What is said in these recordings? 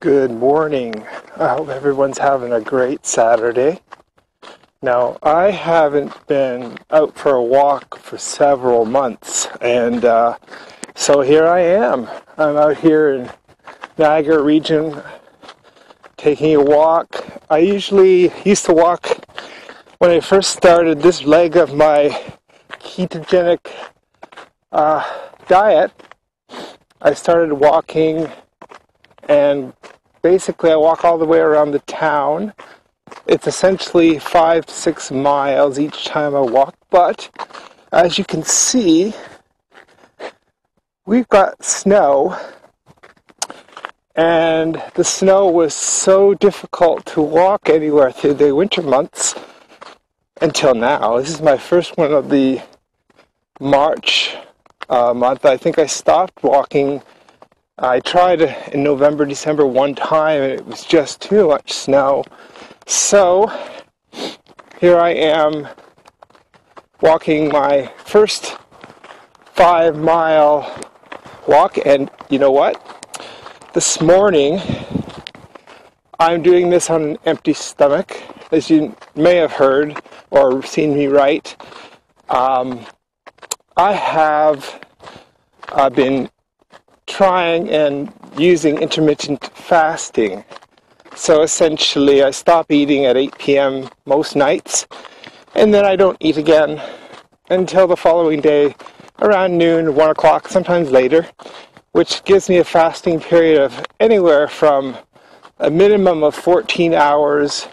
Good morning. I hope everyone's having a great Saturday. Now, I haven't been out for a walk for several months, and so here I am. I'm out here in Niagara region taking a walk. I usually used to walk when I first started this leg of my ketogenic diet. I started walking, and basically I walk all the way around the town. It's essentially 5 to 6 miles each time I walk, but as you can see, we've got snow, and the snow was so difficult to walk anywhere through the winter months until now. This is my first one of the March month. I think I stopped walking. I tried in November, December one time, and it was just too much snow. So here I am walking my first 5-mile walk, and you know what? This morning I'm doing this on an empty stomach, as you may have heard or seen me write. I have been trying and using intermittent fasting. So essentially I stop eating at 8 p.m. most nights, and then I don't eat again until the following day around noon, 1 o'clock, sometimes later, which gives me a fasting period of anywhere from a minimum of 14 hours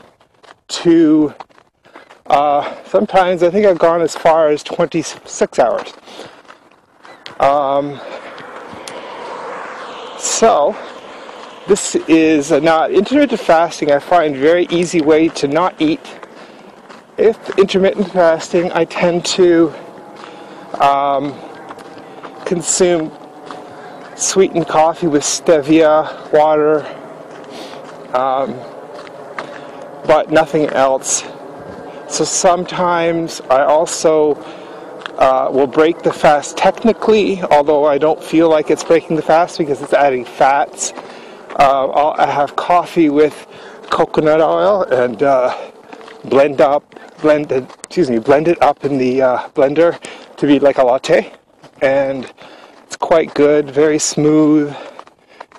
to sometimes I think I've gone as far as 26 hours. So this is not intermittent fasting. I find a very easy way to not eat. If intermittent fasting, I tend to consume sweetened coffee with stevia, water, but nothing else. So sometimes I also will break the fast technically, although I don't feel like it's breaking the fast because it's adding fats. I have coffee with coconut oil and blend it up in the blender to be like a latte, and it's quite good, very smooth,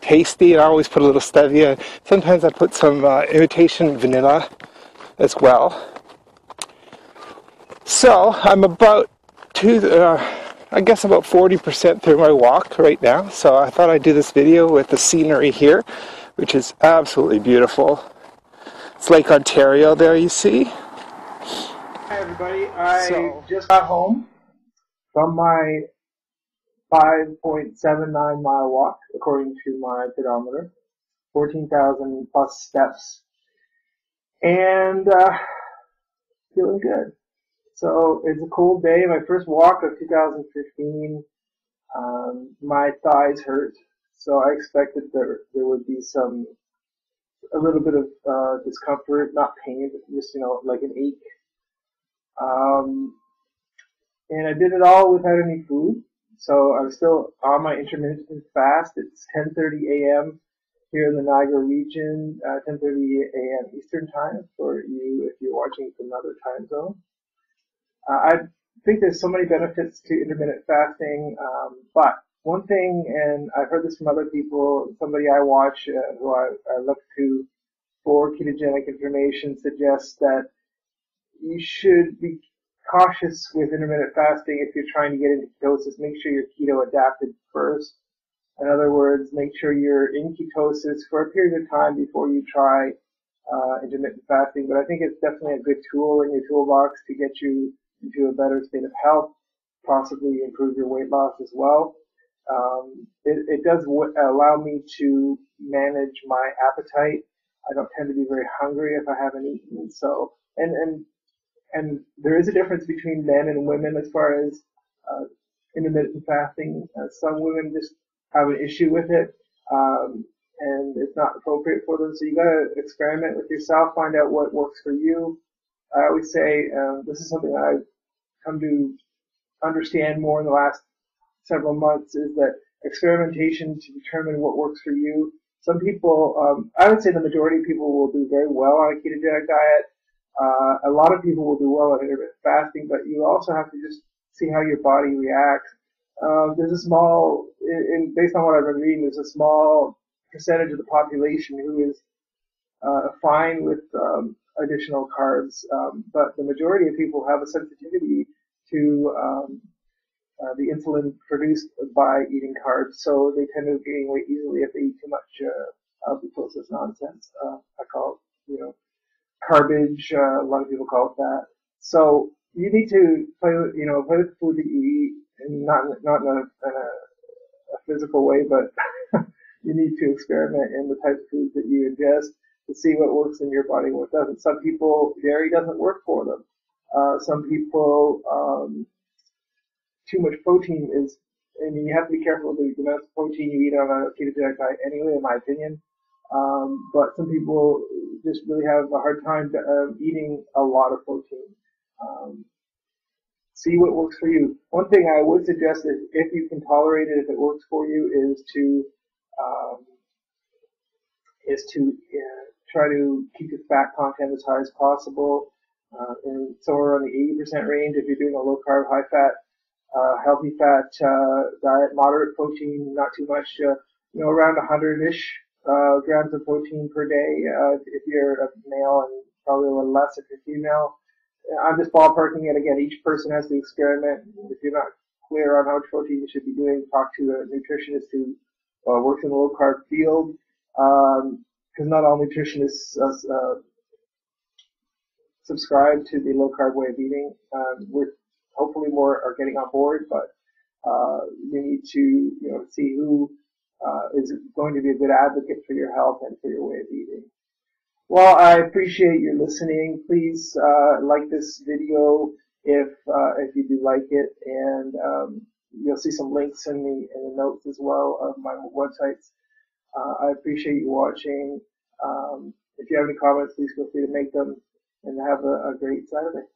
tasty. And I always put a little stevia. Sometimes I put some imitation vanilla as well. So I'm about I guess about 40% through my walk right now. So I thought I'd do this video with the scenery here, which is absolutely beautiful. It's Lake Ontario there, you see. Hi everybody, I just got home from my 5.79 mile walk, according to my pedometer, 14,000 plus steps, and feeling good. So it's a cold day, my first walk of 2015. My thighs hurt, so I expected there would be a little bit of discomfort, not pain, but just, like an ache. And I did it all without any food, so I'm still on my intermittent fast. It's 10:30 a.m. here in the Niagara region, 10:30 a.m. Eastern time for you if you're watching from another time zone. I think there's so many benefits to intermittent fasting, but one thing, and I've heard this from other people, somebody I watch who I look to for ketogenic information suggests that you should be cautious with intermittent fasting if you're trying to get into ketosis. Make sure you're keto adapted first. In other words, make sure you're in ketosis for a period of time before you try intermittent fasting. But I think it's definitely a good tool in your toolbox to get you into a better state of health, possibly improve your weight loss as well. It does allow me to manage my appetite. I don't tend to be very hungry if I haven't eaten. So, and there is a difference between men and women as far as intermittent fasting. Some women just have an issue with it, and it's not appropriate for them. So you got to experiment with yourself, find out what works for you. I always say this is something that I've come to understand more in the last several months, is that experimentation to determine what works for you Some people, I would say the majority of people will do very well on a ketogenic diet. A lot of people will do well on intermittent fasting, but you also have to just see how your body reacts. There's a small, based on what I've been reading, there's a small percentage of the population who is fine with additional carbs, but the majority of people have a sensitivity to the insulin produced by eating carbs, so they tend to gain weight easily if they eat too much of the processed nonsense. I call it, garbage. A lot of people call it that. So you need to play with the food that you eat, and not in a physical way, but you need to experiment in the types of foods that you ingest to see what works in your body and what doesn't. Some people, dairy doesn't work for them. Some people, too much protein is, and you have to be careful with the amount of protein you eat on a ketogenic diet anyway, in my opinion. But some people just really have a hard time eating a lot of protein. See what works for you. One thing I would suggest is, if you can tolerate it, if it works for you, um, is to try to keep your fat content as high as possible, and somewhere around the 80% range if you're doing a low carb, high fat, healthy fat diet, moderate protein, not too much, around 100-ish grams of protein per day if you're a male, and probably a little less if you're female. I'm just ballparking it. Again, each person has to experiment. If you're not clear on how much protein you should be doing, talk to a nutritionist who works in the low carb field, because not all nutritionists subscribe to the low carb way of eating. We're hopefully more are getting on board, but you need to see who is going to be a good advocate for your health and for your way of eating. Well, I appreciate you listening. Please like this video if you do like it, and you'll see some links in the notes as well of my websites. I appreciate you watching. If you have any comments, please feel free to make them, and have a great Saturday.